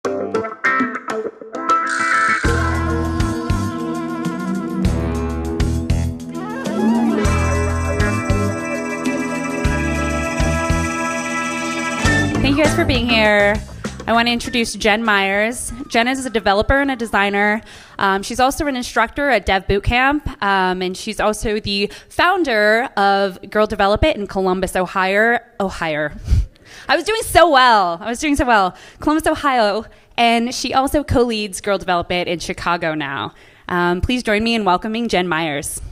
Thank you guys for being here. I want to introduce Jen Myers. Jen is a developer and a designer. She's also an instructor at Dev Bootcamp, and she's also the founder of Girl Develop It in Columbus, Ohio. I was doing so well. Columbus, Ohio. And she also co-leads Girl Develop It in Chicago now. Please join me in welcoming Jen Myers.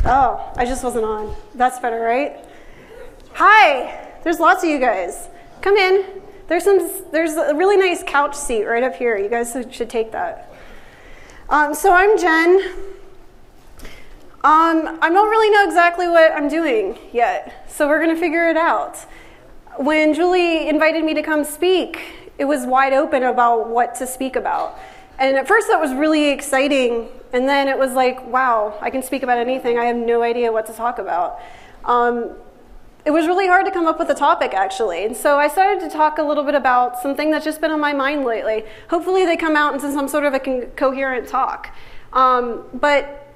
Oh, I just wasn't on. That's better, right? Hi, there's lots of you guys. Come in. There's a really nice couch seat right up here. You guys should take that. So I'm Jen. I don't really know exactly what I'm doing yet, so we're gonna figure it out. When Julie invited me to come speak, it was wide open about what to speak about. And at first that was really exciting, and then it was like, wow, I can speak about anything. I have no idea what to talk about. It was really hard to come up with a topic, actually. And so I started to talk a little bit about something that's just been on my mind lately. Hopefully they come out into some sort of a coherent talk. But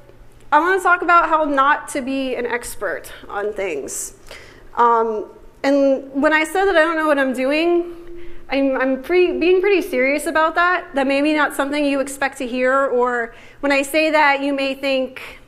I want to talk about how not to be an expert on things. And when I said that I don't know what I'm doing, I'm being pretty serious about that. That may be not something you expect to hear, or when I say that, you may think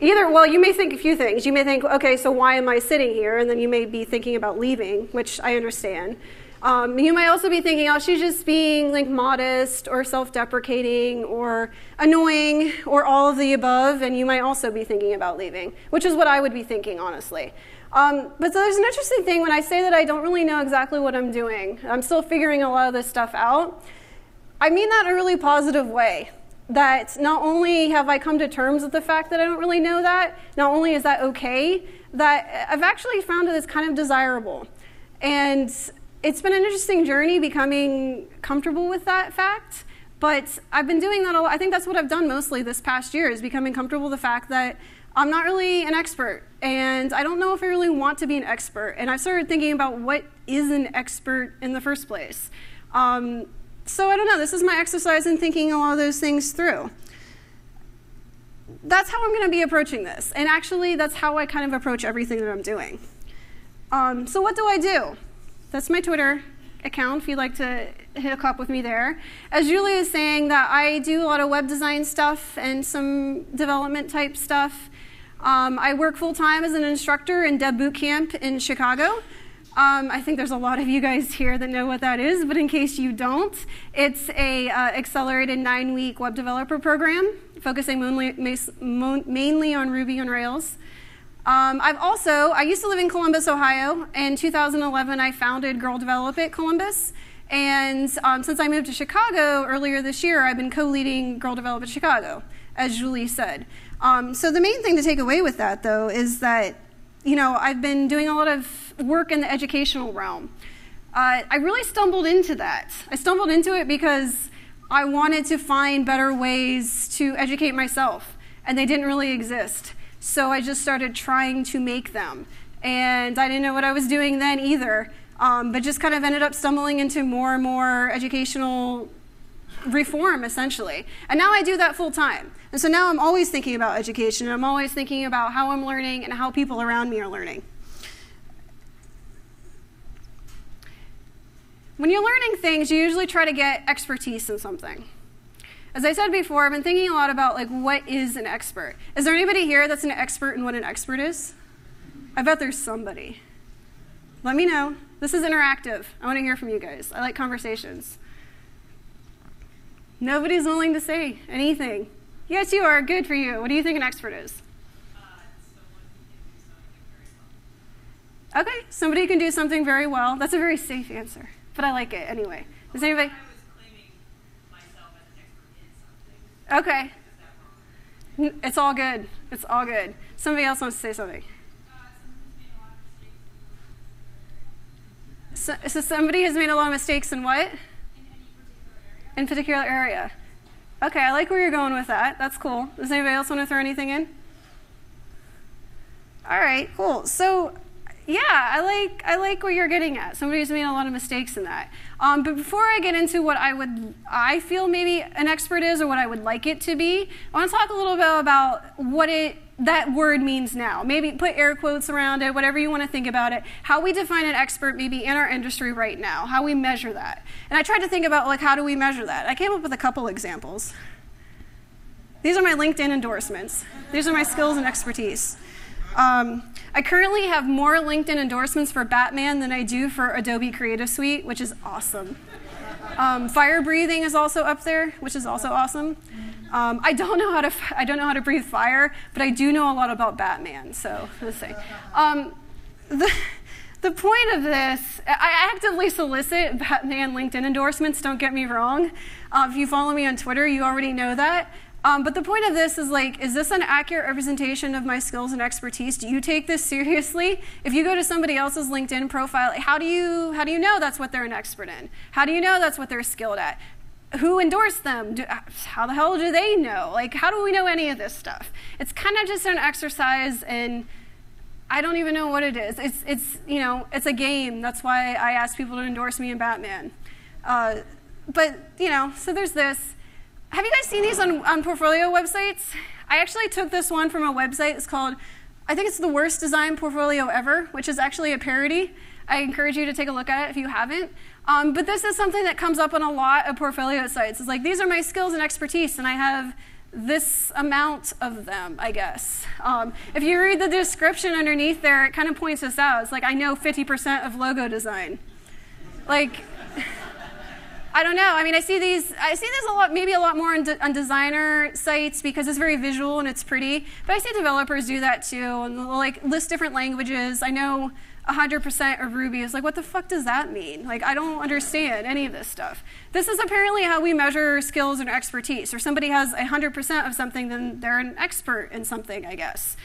you may think a few things. You may think, okay, so why am I sitting here? And then you may be thinking about leaving, which I understand. You might also be thinking, oh, she's just being like modest or self-deprecating or annoying or all of the above, and you might also be thinking about leaving, which is what I would be thinking, honestly. But so there's an interesting thing when I say that I don't really know exactly what I'm doing. I'm still figuring a lot of this stuff out. I mean that in a really positive way. That not only have I come to terms with the fact that I don't really know that, not only is that okay, that I've actually found that it's kind of desirable. And it's been an interesting journey becoming comfortable with that fact. But I've been doing that a lot. I think that's what I've done mostly this past year, is becoming comfortable with the fact that I'm not really an expert, and I don't know if I really want to be an expert. And I started thinking about what is an expert in the first place. So I don't know, this is my exercise in thinking a lot of those things through. That's how I'm going to be approaching this. And actually, that's how I kind of approach everything that I'm doing. So what do I do? That's my Twitter account, if you'd like to hook up with me there. As Julie is saying, that I do a lot of web design stuff and some development type stuff. I work full-time as an instructor in Dev Bootcamp in Chicago. I think there's a lot of you guys here that know what that is, but in case you don't, it's a accelerated 9-week web developer program focusing mainly on Ruby on Rails. I used to live in Columbus, Ohio. In 2011, I founded Girl Develop It Columbus. And since I moved to Chicago earlier this year, I've been co-leading Girl Develop It Chicago, as Julie said. So the main thing to take away with that, though, is that I've been doing a lot of work in the educational realm. I really stumbled into that. I stumbled into it because I wanted to find better ways to educate myself, and they didn't really exist. So I just started trying to make them. And I didn't know what I was doing then either, but just kind of ended up stumbling into more and more educational reform, essentially. And now I do that full time. And so now I'm always thinking about education, and I'm always thinking about how I'm learning and how people around me are learning. When you're learning things, you usually try to get expertise in something. As I said before, I've been thinking a lot about what is an expert. Is there anybody here that's an expert in what an expert is? I bet there's somebody. Let me know. This is interactive. I want to hear from you guys. I like conversations. Nobody's willing to say anything. Yes, you are. Good for you. What do you think an expert is? Okay, somebody who can do something very well. That's a very safe answer, but I like it anyway. Does anybody? I was claiming myself as an expert in something. Okay. It's all good. It's all good. Somebody else wants to say something. So somebody has made a lot of mistakes in what? In particular area. Okay, I like where you're going with that. That's cool. Does anybody else want to throw anything in? All right, cool. So, yeah, I like what you're getting at. Somebody's made a lot of mistakes in that. But before I get into what I feel maybe an expert is, or what I would like it to be, I want to talk a little bit about what that word means now. Maybe put air quotes around it, whatever you want to think about it. How we define an expert maybe in our industry right now, how we measure that. And I tried to think about, like, how do we measure that? I came up with a couple examples. These are my LinkedIn endorsements. These are my skills and expertise. I currently have more LinkedIn endorsements for Batman than I do for Adobe Creative Suite, which is awesome. Fire breathing is also up there, which is also awesome. I don't know how to breathe fire, but I do know a lot about Batman. So let's see. The point of this, I actively solicit Batman LinkedIn endorsements. Don't get me wrong. If you follow me on Twitter, you already know that. But the point of this is, like, is this an accurate representation of my skills and expertise? Do you take this seriously? If you go to somebody else's LinkedIn profile, how do you know that's what they're an expert in? How do you know that's what they're skilled at? Who endorsed them? How the hell do they know? Like, how do we know any of this stuff? It's kind of just an exercise, and I don't even know what it is. It's a game. That's why I ask people to endorse me in Batman. So there's this. Have you guys seen these on portfolio websites? I actually took this one from a website. It's called, I think it's the worst design portfolio ever, which is actually a parody. I encourage you to take a look at it if you haven't. But this is something that comes up on a lot of portfolio sites. It's like, these are my skills and expertise, and I have this amount of them, I guess. If you read the description underneath there, it kind of points this out. It's like, I know 50% of logo design. Like, I don't know. I mean, I see these a lot, maybe a lot more on designer sites because it's very visual and it's pretty. But I see developers do that too, and they'll, like, list different languages. I know 100% of Ruby is like, what the fuck does that mean? Like, I don't understand any of this stuff. This is apparently how we measure skills and expertise. Or somebody has 100% of something, then they're an expert in something, I guess.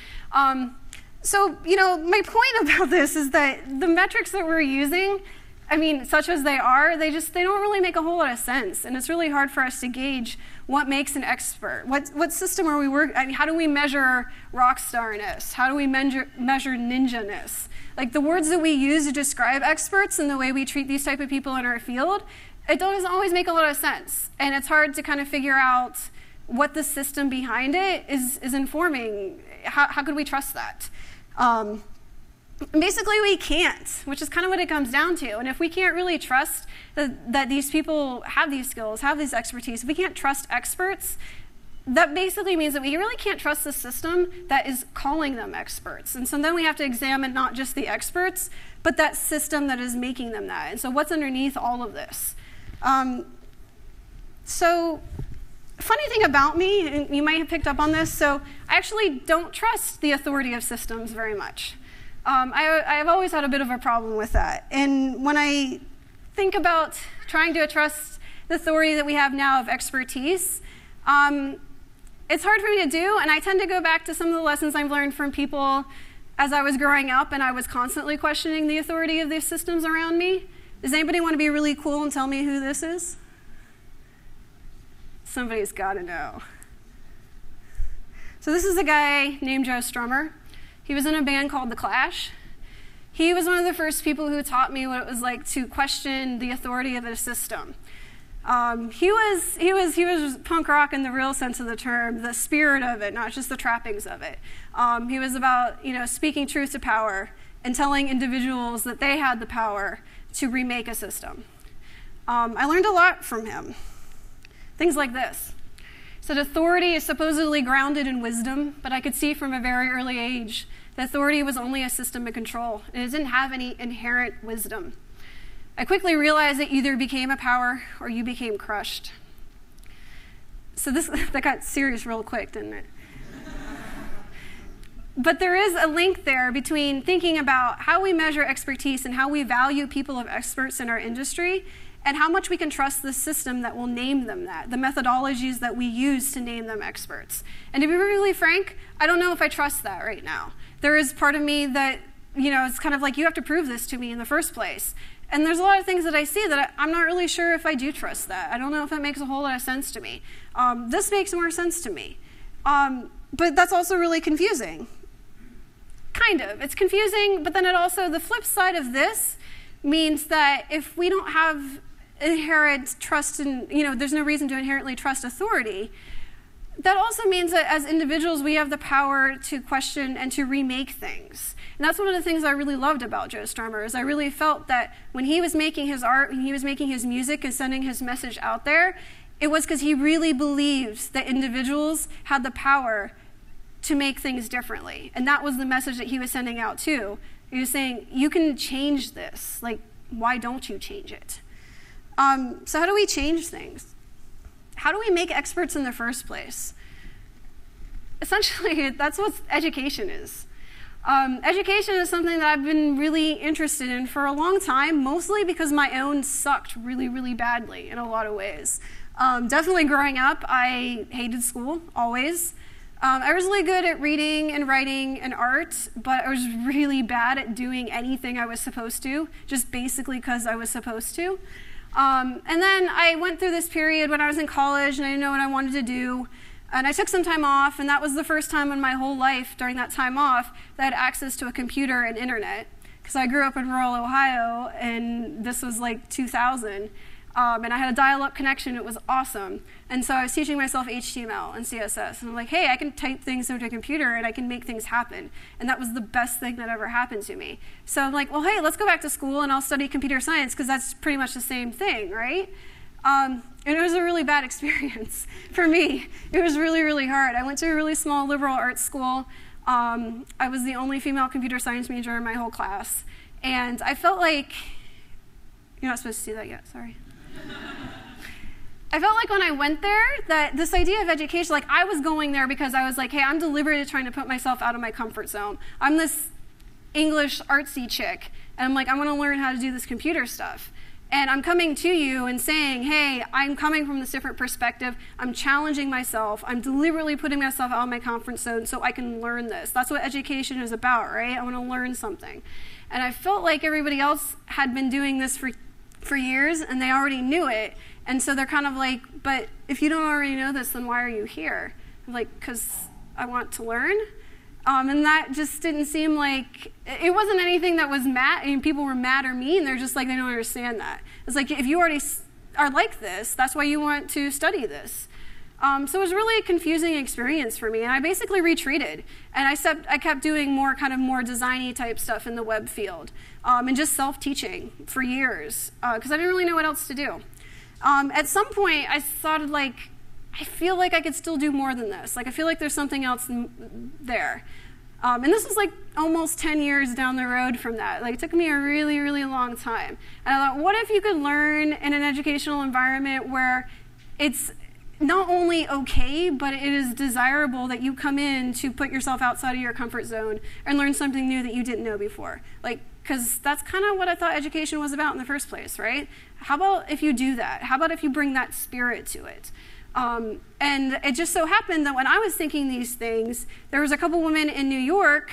So, my point about this is that the metrics that we're using, I mean, such as they are, they don't really make a whole lot of sense. And it's really hard for us to gauge what makes an expert. What system are we working? I mean, how do we measure rock starness? How do we measure ninja-ness? Like, the words that we use to describe experts and the way we treat these type of people in our field, it doesn't always make a lot of sense. And it's hard to kind of figure out what the system behind it is informing. How could we trust that? Basically, we can't, which is kind of what it comes down to. And if we can't really trust that these people have these skills, have this expertise, if we can't trust experts, that basically means that we really can't trust the system that is calling them experts. And so then we have to examine not just the experts, but that system that is making them that. And so what's underneath all of this? So funny thing about me, and you might have picked up on this, so I actually don't trust the authority of systems very much. I've always had a bit of a problem with that. And when I think about trying to trust the authority that we have now of expertise, it's hard for me to do, and I tend to go back to some of the lessons I've learned from people as I was growing up, and I was constantly questioning the authority of these systems around me. Does anybody want to be really cool and tell me who this is? Somebody's got to know. So this is a guy named Joe Strummer. He was in a band called The Clash. He was one of the first people who taught me what it was like to question the authority of a system. He was punk rock in the real sense of the term, the spirit of it, not just the trappings of it. He was about, speaking truth to power and telling individuals that they had the power to remake a system. I learned a lot from him. Things like this. So authority is supposedly grounded in wisdom, but I could see from a very early age that authority was only a system of control, and it didn't have any inherent wisdom. I quickly realized it either became a power or you became crushed. So that got serious real quick, didn't it? But there is a link there between thinking about how we measure expertise and how we value people of experts in our industry and how much we can trust the system that will name them that, the methodologies that we use to name them experts. And to be really frank, I don't know if I trust that right now. There is part of me that, it's kind of like, you have to prove this to me in the first place. And there's a lot of things that I see that I'm not really sure if I do trust that. I don't know if it makes a whole lot of sense to me. This makes more sense to me. But that's also really confusing. Kind of. It's confusing, but then it also, the flip side of this means that if we don't have inherent trust in, there's no reason to inherently trust authority, that also means that as individuals, we have the power to question and to remake things. And that's one of the things I really loved about Joe Strummer, is I really felt that when he was making his art, when he was making his music and sending his message out there, it was because he really believed that individuals had the power to make things differently. And that was the message that he was sending out too. He was saying, you can change this. Like, why don't you change it? So how do we change things? How do we make experts in the first place? Essentially, that's what education is. Education is something that I've been really interested in for a long time, mostly because my own sucked really, really badly in a lot of ways. Definitely growing up, I hated school, always. I was really good at reading and writing and art, but I was really bad at doing anything I was supposed to, just basically because I was supposed to. And then I went through this period when I was in college and I didn't know what I wanted to do. And I took some time off, and that was the first time in my whole life during that time off that I had access to a computer and internet. Because I grew up in rural Ohio, and this was like 2000. And I had a dial-up connection. It was awesome. And so I was teaching myself HTML and CSS. And I'm like, hey, I can type things into a computer, and I can make things happen. And that was the best thing that ever happened to me. So I'm like, well, hey, let's go back to school, and I'll study computer science, because that's pretty much the same thing, right? And it was a really bad experience for me. It was really, really hard. I went to a really small liberal arts school. I was the only female computer science major in my whole class. And I felt like, you're not supposed to see that yet, sorry. I felt like when I went there that this idea of education, like I was going there because I was like, hey, I'm deliberately trying to put myself out of my comfort zone. I'm this English artsy chick, and I'm like, I want to learn how to do this computer stuff. And I'm coming to you and saying, hey, I'm coming from this different perspective. I'm challenging myself. I'm deliberately putting myself out of my comfort zone so I can learn this. That's what education is about, right? I want to learn something. And I felt like everybody else had been doing this for years, and they already knew it. And so they're kind of like, but if you don't already know this, then why are you here? I'm like, because I want to learn. And that just didn't seem like, it wasn't anything that was mad, I mean, people were mad or mean, they're just like, they don't understand that. It's like, if you already are like this, that's why you want to study this. So it was really a confusing experience for me, and I basically retreated. And I kept doing more designy type stuff in the web field, and just self-teaching for years, because I didn't really know what else to do. At some point, I started like, I feel like I could still do more than this. Like, I feel like there's something else there. And this was like almost 10 years down the road from that. Like, it took me a really, really long time. And I thought, what if you could learn in an educational environment where it's not only okay, but it is desirable that you come in to put yourself outside of your comfort zone and learn something new that you didn't know before. Like, because that's kind of what I thought education was about in the first place, right? How about if you do that? How about if you bring that spirit to it? And it just so happened that when I was thinking these things, there was a couple women in New York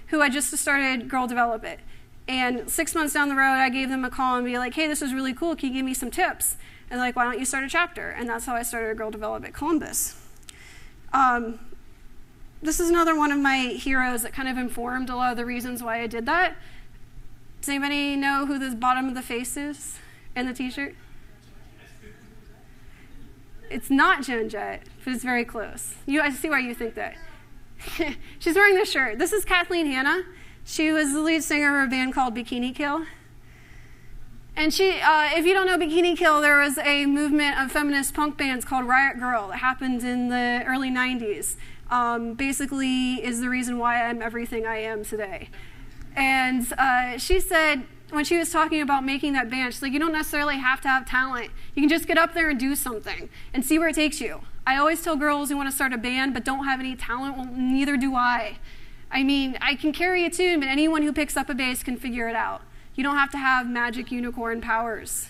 who had just started Girl Develop It. And 6 months down the road, I gave them a call and be like, hey, this is really cool. Can you give me some tips? And they're like, why don't you start a chapter? And that's how I started Girl Develop It Columbus. This is another one of my heroes that kind of informed a lot of the reasons why I did that. Does anybody know who the bottom of the face is in the t-shirt? It's not Joan Jett, but it's very close. I see why you think that. She's wearing this shirt. This is Kathleen Hanna. She was the lead singer of a band called Bikini Kill. And she, if you don't know Bikini Kill, there was a movement of feminist punk bands called Riot Grrrl that happened in the early 90s. Basically is the reason why I'm everything I am today. And she said, when she was talking about making that band, she's like, you don't necessarily have to have talent. You can just get up there and do something and see where it takes you. I always tell girls who want to start a band but don't have any talent, well, neither do I. I mean, I can carry a tune, but anyone who picks up a bass can figure it out. You don't have to have magic unicorn powers.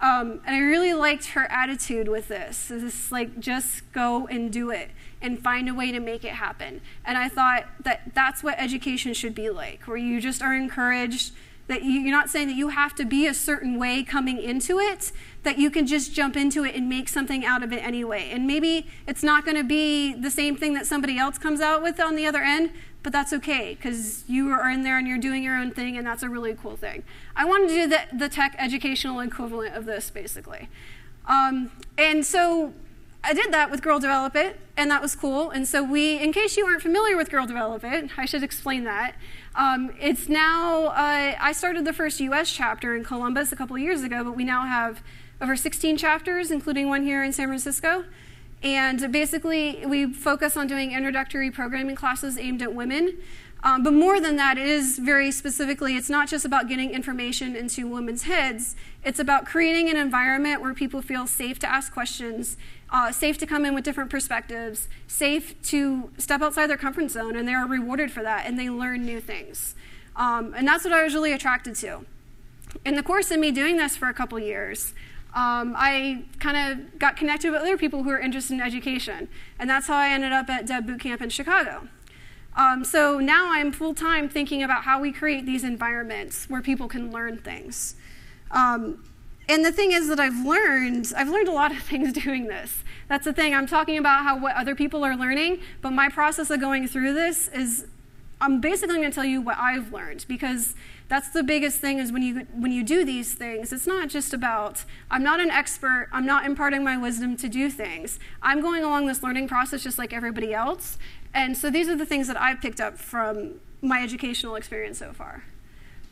And I really liked her attitude with this. It's like, just go and do it and find a way to make it happen. And I thought that that's what education should be like, where you just are encouraged That you're not saying that you have to be a certain way coming into it, that you can just jump into it and make something out of it anyway. And maybe it's not going to be the same thing that somebody else comes out with on the other end, but that's okay, because you are in there and you're doing your own thing, and that's a really cool thing. I wanted to do the tech educational equivalent of this, basically. And so I did that with Girl Develop It, and that was cool. And so in case you aren't familiar with Girl Develop It, I should explain that. It's now, I started the first US chapter in Columbus a couple of years ago, but we now have over 16 chapters, including one here in San Francisco. And basically, we focus on doing introductory programming classes aimed at women. But more than that, it is very specifically, it's not just about getting information into women's heads. It's about creating an environment where people feel safe to ask questions, safe to come in with different perspectives, safe to step outside their comfort zone, and they are rewarded for that, and they learn new things. And that's what I was really attracted to. In the course of me doing this for a couple years, I kind of got connected with other people who are interested in education, and that's how I ended up at Dev Bootcamp in Chicago. So now I'm full-time thinking about how we create these environments where people can learn things. And the thing is that I've learned a lot of things doing this. That's the thing. I'm talking about what other people are learning, but my process of going through this is, I'm basically going to tell you what I've learned, because that's the biggest thing is when you do these things, it's not just about, I'm not an expert, I'm not imparting my wisdom to do things. I'm going along this learning process just like everybody else. And so these are the things that I've picked up from my educational experience so far.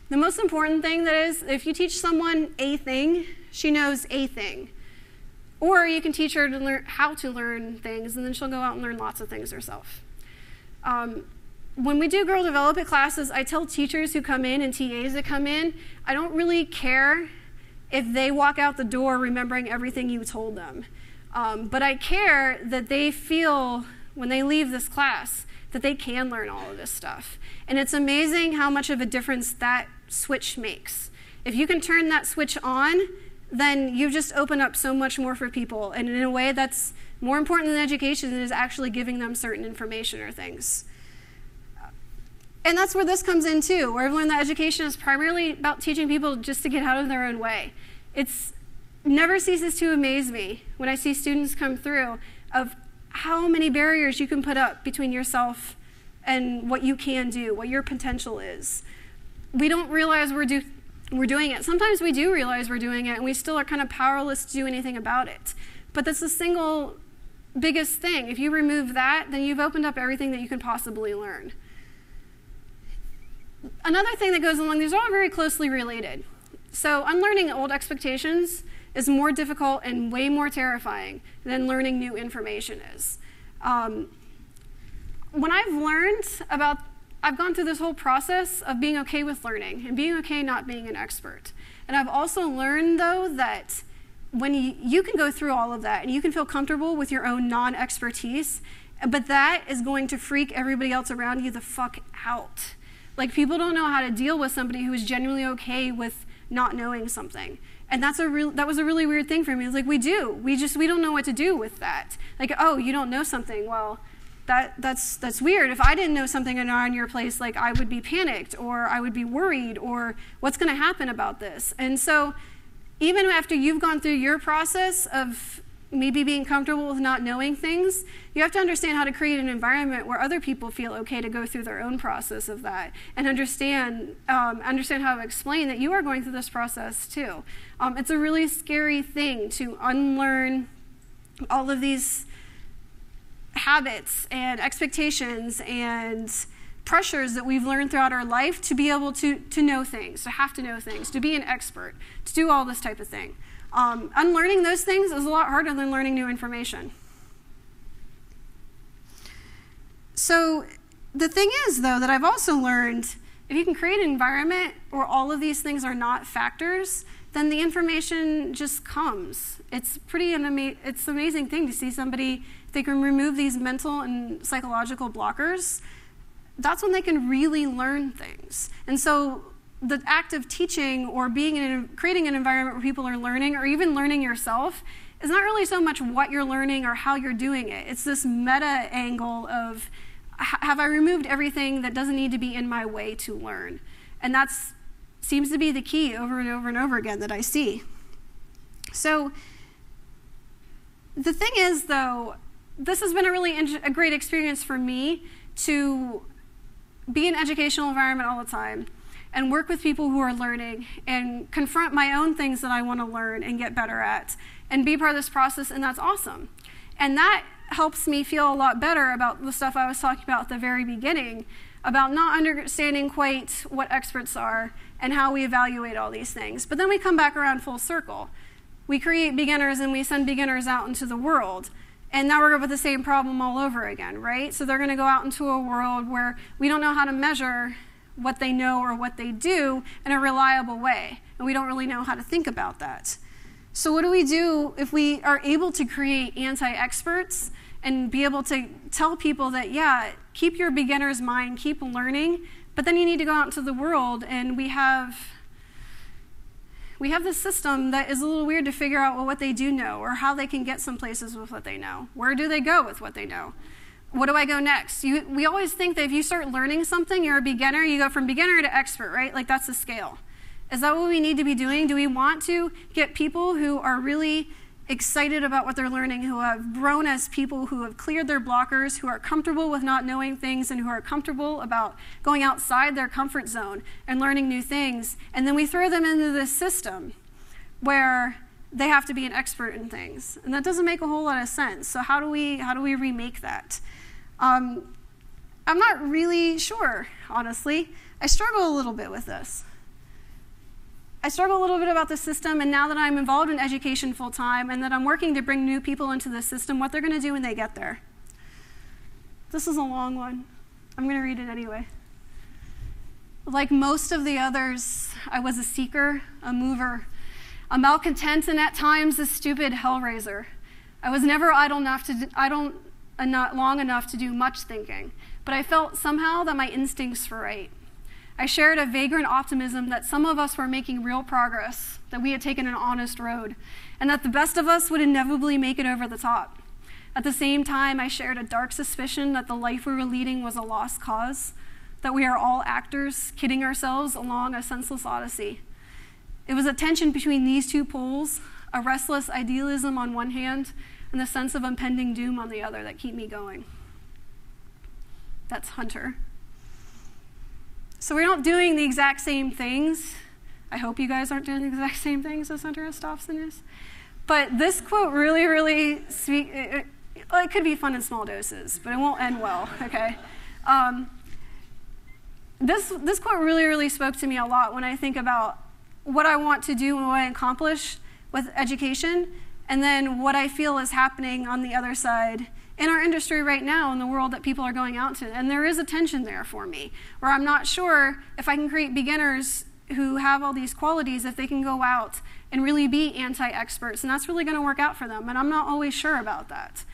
The most important thing that is, if you teach someone a thing, she knows a thing. Or you can teach her to learn how to learn things, and then she'll go out and learn lots of things herself. When we do Girl Develop It classes, I tell teachers who come in and TAs that come in, I don't really care if they walk out the door remembering everything you told them. But I care that they feel, when they leave this class, that they can learn all of this stuff. And it's amazing how much of a difference that switch makes. If you can turn that switch on, then you just open up so much more for people. And in a way that's more important than education is actually giving them certain information or things. And that's where this comes in too, where I've learned that education is primarily about teaching people just to get out of their own way. It's never ceases to amaze me when I see students come through of how many barriers you can put up between yourself and what you can do, what your potential is. We don't realize we're doing it. Sometimes we do realize we're doing it, and we still are kind of powerless to do anything about it. But that's the single biggest thing. If you remove that, then you've opened up everything that you can possibly learn. Another thing that goes along, these are all very closely related. So unlearning old expectations is more difficult and way more terrifying than learning new information is. When I've gone through this whole process of being okay with learning and being okay not being an expert. And I've also learned, though, that when you can go through all of that and you can feel comfortable with your own non-expertise, but that is going to freak everybody else around you the fuck out. Like, people don't know how to deal with somebody who is genuinely okay with not knowing something. And that was a really weird thing for me. It's like, we don't know what to do with that. Like, oh, you don't know something. Well, that's weird. If I didn't know something on your place, like, I would be panicked, or I would be worried, or what's going to happen about this? And so even after you've gone through your process of maybe being comfortable with not knowing things, you have to understand how to create an environment where other people feel okay to go through their own process of that, and understand how to explain that you are going through this process too. It's a really scary thing to unlearn all of these habits and expectations and pressures that we've learned throughout our life to be able to know things, to have to know things, to be an expert, to do all this type of thing. Unlearning those things is a lot harder than learning new information. So the thing is, though, that I've also learned, if you can create an environment where all of these things are not factors, then the information just comes. It's it's an amazing thing to see somebody, if they can remove these mental and psychological blockers, that's when they can really learn things. And so the act of teaching or creating an environment where people are learning, or even learning yourself, is not really so much what you're learning or how you're doing it. It's this meta angle of, have I removed everything that doesn't need to be in my way to learn? And that's seems to be the key over and over and over again that I see. So the thing is, though, this has been a great experience for me to be in an educational environment all the time and work with people who are learning and confront my own things that I want to learn and get better at and be part of this process, and that's awesome. And that helps me feel a lot better about the stuff I was talking about at the very beginning, about not understanding quite what experts are and how we evaluate all these things. But then we come back around full circle. We create beginners and we send beginners out into the world. And now we're going with the same problem all over again, right? So they're going to go out into a world where we don't know how to measure what they know or what they do in a reliable way. And we don't really know how to think about that. So what do we do if we are able to create anti-experts and be able to tell people that, yeah, keep your beginner's mind, keep learning, but then you need to go out into the world, and we have this system that is a little weird to figure out what they do know or how they can get some places with what they know. Where do they go with what they know? What do I go next? We always think that if you start learning something, you're a beginner, you go from beginner to expert, right? Like that's the scale. Is that what we need to be doing? Do we want to get people who are really excited about what they're learning, who have grown as people, who have cleared their blockers, who are comfortable with not knowing things, and who are comfortable about going outside their comfort zone and learning new things? And then we throw them into this system where they have to be an expert in things. And that doesn't make a whole lot of sense. So how do we remake that? I'm not really sure, honestly. I struggle a little bit with this. I struggle a little bit about the system, and now that I'm involved in education full-time and that I'm working to bring new people into the system, what they're going to do when they get there. This is a long one. I'm going to read it anyway. Like most of the others, I was a seeker, a mover, a malcontent, and at times a stupid hellraiser. I was never idle not long enough to do much thinking, but I felt somehow that my instincts were right. I shared a vagrant optimism that some of us were making real progress, that we had taken an honest road, and that the best of us would inevitably make it over the top. At the same time, I shared a dark suspicion that the life we were leading was a lost cause, that we are all actors, kidding ourselves along a senseless odyssey. It was a tension between these two poles, a restless idealism on one hand, and the sense of impending doom on the other that keep me going. That's Hunter. So we're not doing the exact same things. I hope you guys aren't doing the exact same things as Hunter S. Thompson is. But this quote really speaks. It could be fun in small doses, but it won't end well, okay? This quote really spoke to me a lot when I think about what I want to do and what I accomplish with education, and then what I feel is happening on the other side in our industry right now, in the world that people are going out to. And there is a tension there for me, where I'm not sure if I can create beginners who have all these qualities, if they can go out and really be anti-experts, and that's really going to work out for them, and I'm not always sure about that.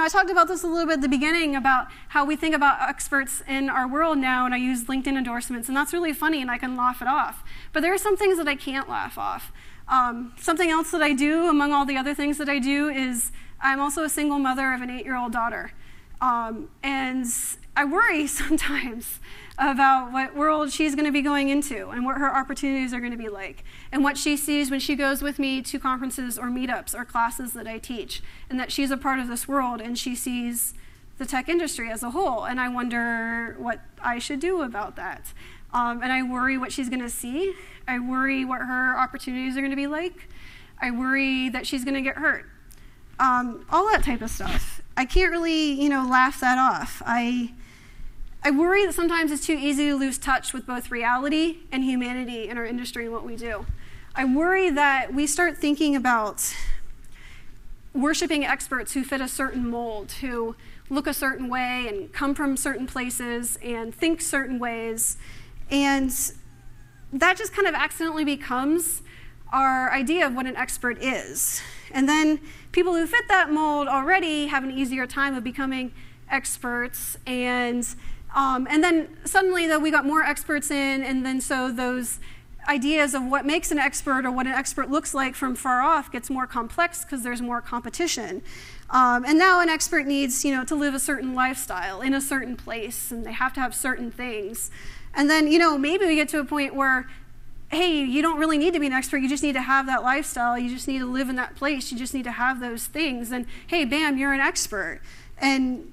I talked about this a little bit at the beginning about how we think about experts in our world now, and I use LinkedIn endorsements, and that's really funny, and I can laugh it off. But there are some things that I can't laugh off. Something else that I do, among all the other things that I do, is I'm also a single mother of an 8-year-old daughter. And I worry sometimes about what world she's going to be going into and what her opportunities are going to be like, and what she sees when she goes with me to conferences or meetups or classes that I teach, and that she's a part of this world and she sees the tech industry as a whole. And I wonder what I should do about that. And I worry what she's going to see. I worry what her opportunities are going to be like. I worry that she's going to get hurt. All that type of stuff. I can't really, laugh that off. I worry that sometimes it's too easy to lose touch with both reality and humanity in our industry and what we do. I worry that we start thinking about worshiping experts who fit a certain mold, who look a certain way and come from certain places and think certain ways. And that just kind of accidentally becomes our idea of what an expert is. And then people who fit that mold already have an easier time of becoming experts. And then suddenly, though, we got more experts in, and then so those ideas of what makes an expert or what an expert looks like from far off gets more complex because there's more competition. And now an expert needs, to live a certain lifestyle in a certain place, and they have to have certain things. And then, maybe we get to a point where, hey, you don't really need to be an expert, you just need to have that lifestyle, you just need to live in that place, you just need to have those things, and hey, bam, you're an expert. And,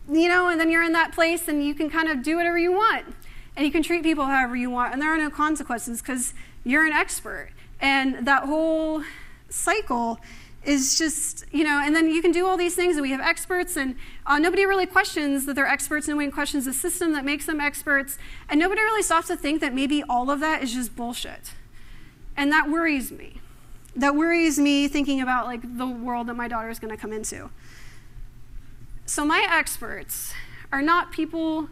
and then you're in that place and you can kind of do whatever you want. And you can treat people however you want, and there are no consequences because you're an expert. And that whole cycle is just, and then you can do all these things, and we have experts, and nobody really questions that they're experts, nobody questions the system that makes them experts, and nobody really stops to think that maybe all of that is just bullshit. And that worries me. That worries me thinking about the world that my daughter is going to come into. So my experts are not people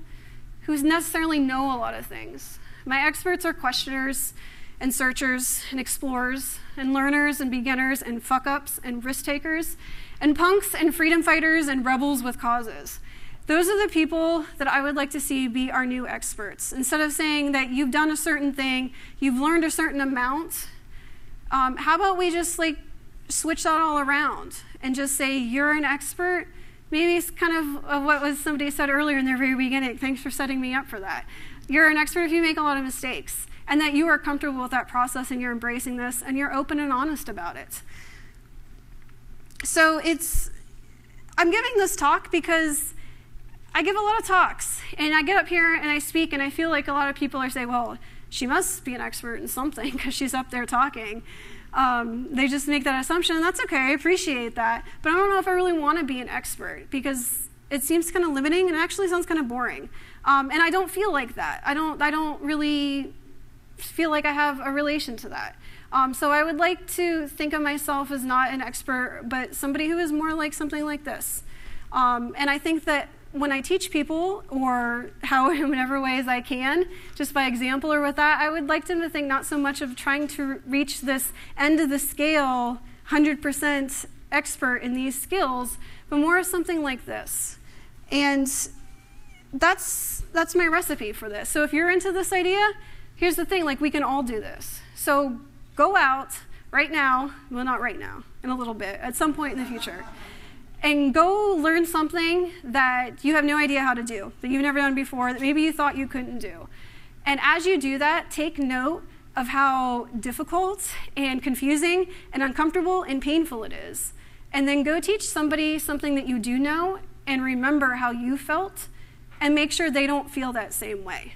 who necessarily know a lot of things. My experts are questioners and searchers and explorers and learners and beginners and fuck-ups and risk-takers and punks and freedom fighters and rebels with causes. Those are the people that I would like to see be our new experts. Instead of saying that you've done a certain thing, you've learned a certain amount, how about we just switch that all around and just say you're an expert? Maybe it's kind of what was somebody said earlier in their very beginning. Thanks for setting me up for that. You're an expert if you make a lot of mistakes, and that you are comfortable with that process and you're embracing this and you're open and honest about it. So I'm giving this talk because I give a lot of talks, and I get up here and I speak, and I feel like a lot of people are saying, well, she must be an expert in something because she's up there talking. They just make that assumption, and that's okay, I appreciate that. But I don't know if I really want to be an expert because it seems kind of limiting and it actually sounds kind of boring. And I don't feel like that. I don't really feel like I have a relation to that. So I would like to think of myself as not an expert, but somebody who is more like something like this. And I think that when I teach people, or in whatever ways I can, just by example or with that, I would like them to think not so much of trying to reach this end of the scale, 100% expert in these skills, but more of something like this. And that's my recipe for this. So if you're into this idea, here's the thing, we can all do this. So go out right now, well, not right now, in a little bit, at some point in the future, and go learn something that you have no idea how to do, that you've never done before, that maybe you thought you couldn't do. And as you do that, take note of how difficult and confusing and uncomfortable and painful it is. And then go teach somebody something that you do know and remember how you felt and make sure they don't feel that same way.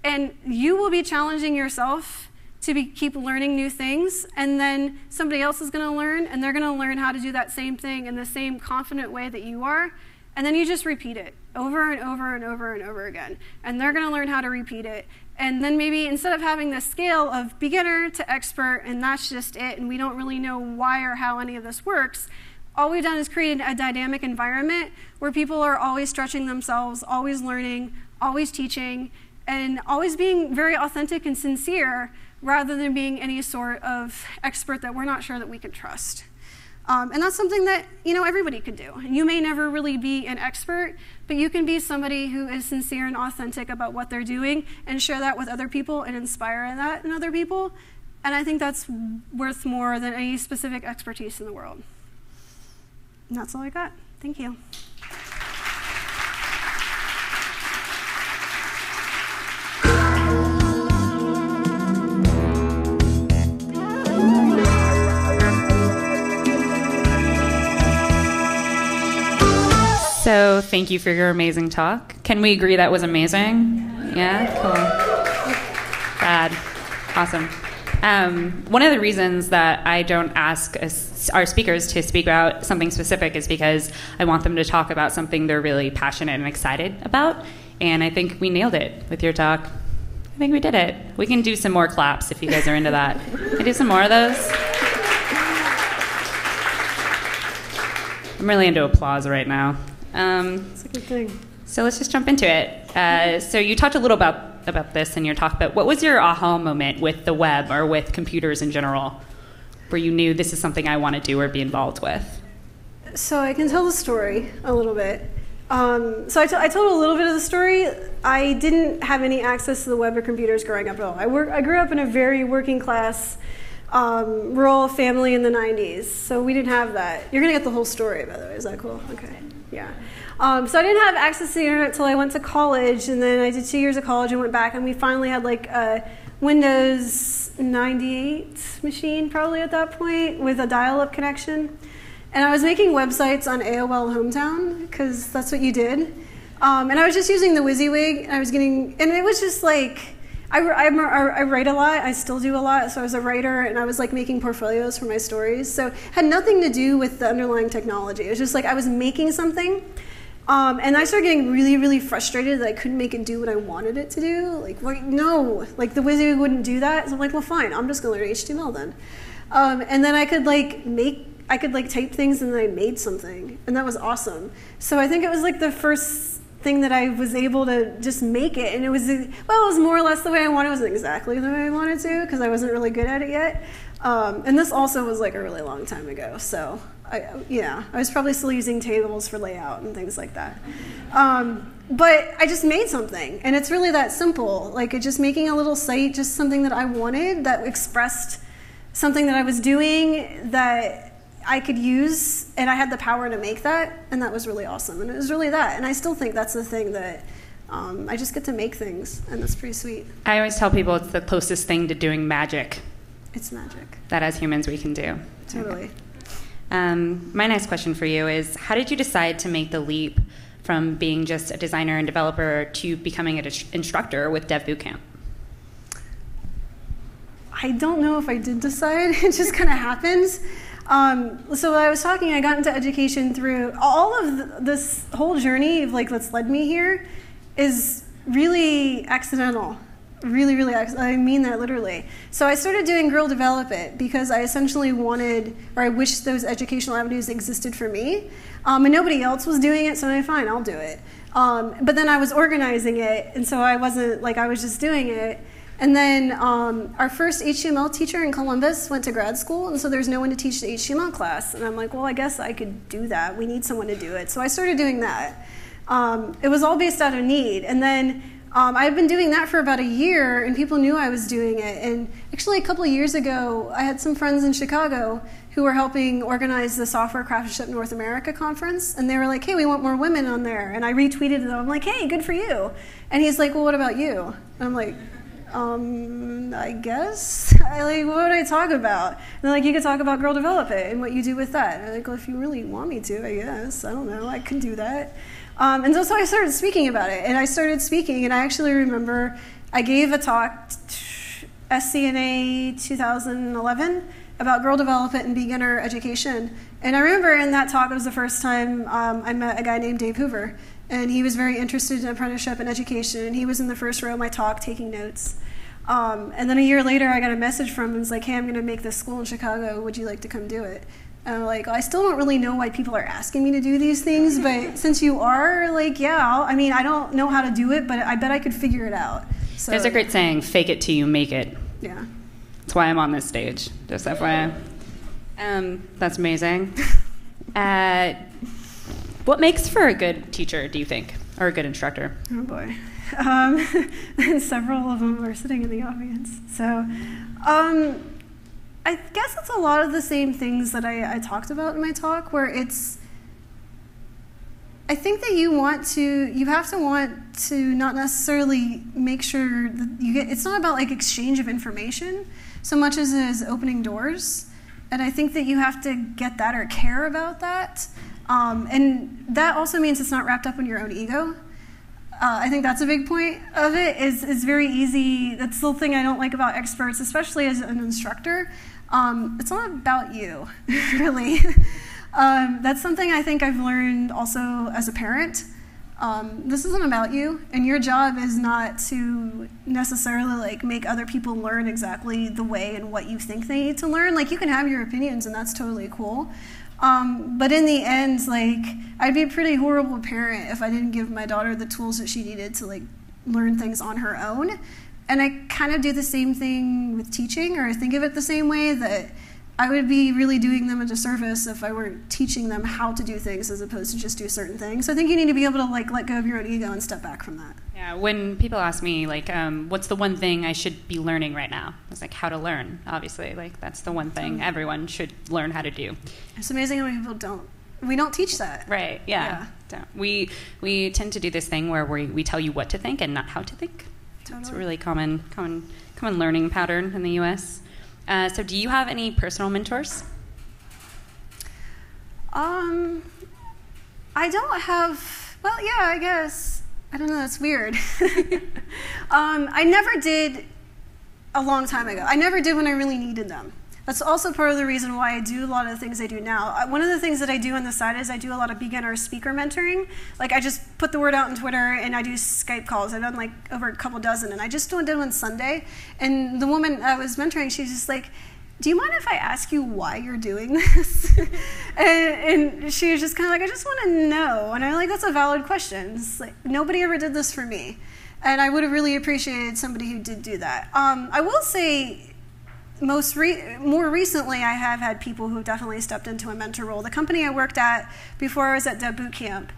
And you will be challenging yourself to keep learning new things, and then somebody else is going to learn, and they're going to learn how to do that same thing in the same confident way that you are, and then you just repeat it over and over and over and over again. And they're going to learn how to repeat it. And then maybe instead of having this scale of beginner to expert, and that's just it, and we don't really know why or how any of this works, all we've done is create a dynamic environment where people are always stretching themselves, always learning, always teaching, and always being very authentic and sincere, rather than being any sort of expert that we're not sure that we can trust. And that's something that everybody could do. And you may never really be an expert, but you can be somebody who is sincere and authentic about what they're doing and share that with other people and inspire that in other people. And I think that's worth more than any specific expertise in the world. And that's all I got. Thank you. So thank you for your amazing talk. Can we agree that was amazing? Yeah? Cool. Rad. Awesome. One of the reasons that I don't ask our speakers to speak about something specific is because I want them to talk about something they're really passionate and excited about. And I think we nailed it with your talk. I think we did it. We can do some more claps if you guys are into that. Can I do some more of those? I'm really into applause right now. It's a good thing. So let's just jump into it. So you talked a little about this in your talk, but what was your aha moment with the web or with computers in general, where you knew this is something I want to do or be involved with? So I can tell the story a little bit. So I told a little bit of the story. I didn't have any access to the web or computers growing up at all. I grew up in a very working class, rural family in the 90s, so we didn't have that. You're going to get the whole story, by the way. Is that cool? Okay. Yeah. So I didn't have access to the internet until I went to college, and then I did 2 years of college and went back, and we finally had like a Windows 98 machine probably at that point with a dial-up connection. And I was making websites on AOL Hometown, because that's what you did. And I was just using the WYSIWYG, and I was getting, and it was just like, I write a lot, I still do a lot, so I was a writer, and I was like making portfolios for my stories. So it had nothing to do with the underlying technology. It was just like I was making something, and I started getting really, really frustrated that I couldn't make it do what I wanted it to do. Like, wait, no, like the WYSIWYG wouldn't do that. So I'm like, well, fine, I'm just gonna learn HTML then. And then I could type things, and then I made something, and that was awesome. So I think it was like the first thing that I was able to just make it, and it was more or less the way I wanted. It wasn't exactly the way I wanted to, because I wasn't really good at it yet. And this also was like a really long time ago, so I was probably still using tables for layout and things like that. But I just made something, and it's really that simple. Like just making a little site, just something that I wanted that expressed something that I was doing that I could use, and I had the power to make that, and that was really awesome. And it was really that, and I still think that's the thing that I just get to make things, and that's pretty sweet. I always tell people it's the closest thing to doing magic. It's magic. That as humans we can do. Totally. My next question for you is, how did you decide to make the leap from being just a designer and developer to becoming an instructor with Dev Bootcamp? I don't know if I did decide. It just kind of happens. So when I was talking, I got into education through all of this whole journey of like that's led me here is really accidental. Really, really, I mean that literally. So I started doing Girl Develop It because I essentially wanted, or I wished those educational avenues existed for me. And nobody else was doing it, so I'm fine, I'll do it. But then I was organizing it, and so I wasn't, like I was just doing it. And then our first HTML teacher in Columbus went to grad school, and so there's no one to teach the HTML class. And I'm like, well, I guess I could do that. We need someone to do it. So I started doing that. It was all based out of need. And then I had been doing that for about a year, and people knew I was doing it. And actually, a couple of years ago, I had some friends in Chicago who were helping organize the Software Craftsmanship North America conference. And they were like, hey, we want more women on there. And I retweeted them. I'm like, hey, good for you. And he's like, well, what about you? And I'm like, I guess. What would I talk about? And they're like, you could talk about Girl Develop It and what you do with that. And I'm like, well, if you really want me to, I guess. I don't know. I could do that. And so I started speaking about it. And I started speaking, and I actually remember I gave a talk, SCNA 2011, about Girl Develop It and beginner education. And I remember in that talk, it was the first time I met a guy named Dave Hoover. And he was very interested in apprenticeship and education. And he was in the first row of my talk taking notes. And then a year later, I got a message from him. It was like, hey, I'm going to make this school in Chicago. Would you like to come do it? And I'm like, well, I still don't really know why people are asking me to do these things. But since you are, like, yeah, I mean, I don't know how to do it, but I bet I could figure it out. So, there's a great saying, fake it till you make it. Yeah. That's why I'm on this stage, just FYI. That's amazing. What makes for a good teacher, do you think, or a good instructor? Oh, boy. And several of them are sitting in the audience. So I guess it's a lot of the same things that I talked about in my talk, where it's, I think that you have to want to not necessarily make sure that you get, it's not about like exchange of information so much as it is opening doors. And I think that you have to get that or care about that. And that also means it's not wrapped up in your own ego. I think that's a big point of it, is very easy. That's the thing I don't like about experts, especially as an instructor. It's not about you, really. That's something I think I've learned also as a parent. This isn't about you, and your job is not to necessarily like make other people learn exactly the way and what you think they need to learn. Like, you can have your opinions, and that's totally cool. But in the end, like, I'd be a pretty horrible parent if I didn't give my daughter the tools that she needed to like learn things on her own. And I kind of do the same thing with teaching, or I think of it the same way, that I would be really doing them a disservice if I weren't teaching them how to do things as opposed to just do certain things. So I think you need to be able to like let go of your own ego and step back from that. Yeah, when people ask me, like, what's the one thing I should be learning right now? It's like how to learn, obviously. Like, that's the one thing everyone should learn how to do. It's amazing how many people don't. We don't teach that. Right, yeah. We tend to do this thing where we tell you what to think and not how to think. Totally. It's a really common learning pattern in the U.S. So do you have any personal mentors? I don't have, well, yeah, I guess. I don't know, that's weird. I never did a long time ago. I never did when I really needed them. That's also part of the reason why I do a lot of the things I do now. One of the things that I do on the side is I do a lot of beginner speaker mentoring. Like I just put the word out on Twitter and I do Skype calls. I've done like over a couple dozen, and I just did one Sunday. And the woman I was mentoring, she's just like, do you mind if I ask you why you're doing this? and she was just kind of like, I just want to know. And I'm like, that's a valid question. It's like, nobody ever did this for me. And I would have really appreciated somebody who did do that. I will say, more recently, I have had people who definitely stepped into a mentor role. The company I worked at before I was at Dev Bootcamp,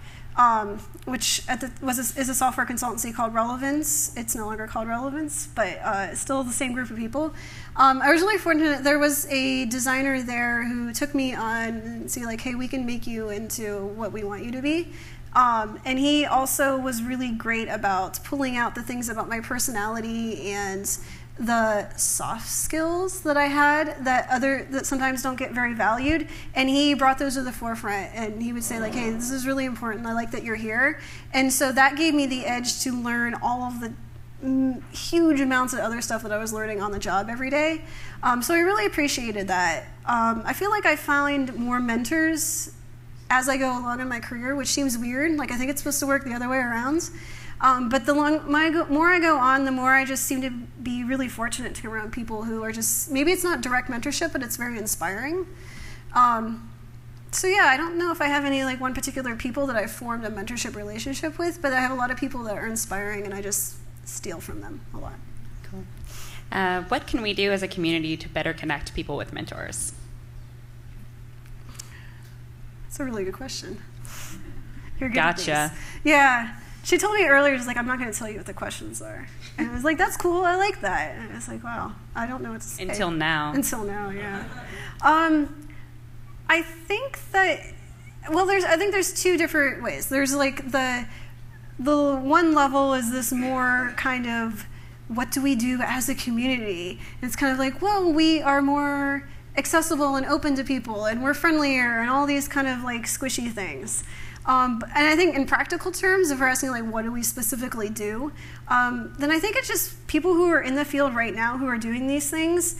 which is a software consultancy called Relevance. It's no longer called Relevance, but it's still the same group of people. I was really fortunate. There was a designer there who took me on and said, like, hey, we can make you into what we want you to be. And he also was really great about pulling out the things about my personality and the soft skills that I had that sometimes don't get very valued, and he brought those to the forefront, and he would say like, hey, this is really important, I like that you're here. And so that gave me the edge to learn all of the huge amounts of other stuff that I was learning on the job every day. So I really appreciated that. I feel like I find more mentors as I go along in my career, which seems weird. Like I think it's supposed to work the other way around. But the more I go on, the more I just seem to be really fortunate to be around people who are just, maybe it's not direct mentorship, but it's very inspiring. So yeah, I don't know if I have any like one particular people that I've formed a mentorship relationship with, but I have a lot of people that are inspiring, and I just steal from them a lot. Cool. What can we do as a community to better connect people with mentors? That's a really good question. You're good Gotcha. at these. Yeah. She told me earlier, she's like, I'm not going to tell you what the questions are. And I was like, that's cool, I like that. And I was like, wow, I don't know what to say. Until now. Until now, yeah. I think that, well, I think there's two different ways. There's like the one level is this more kind of, what do we do as a community? And it's kind of like, well, we are more accessible and open to people, and we're friendlier, and all these kind of like squishy things. And I think in practical terms, if we're asking like what do we specifically do, then I think it's just people who are in the field right now who are doing these things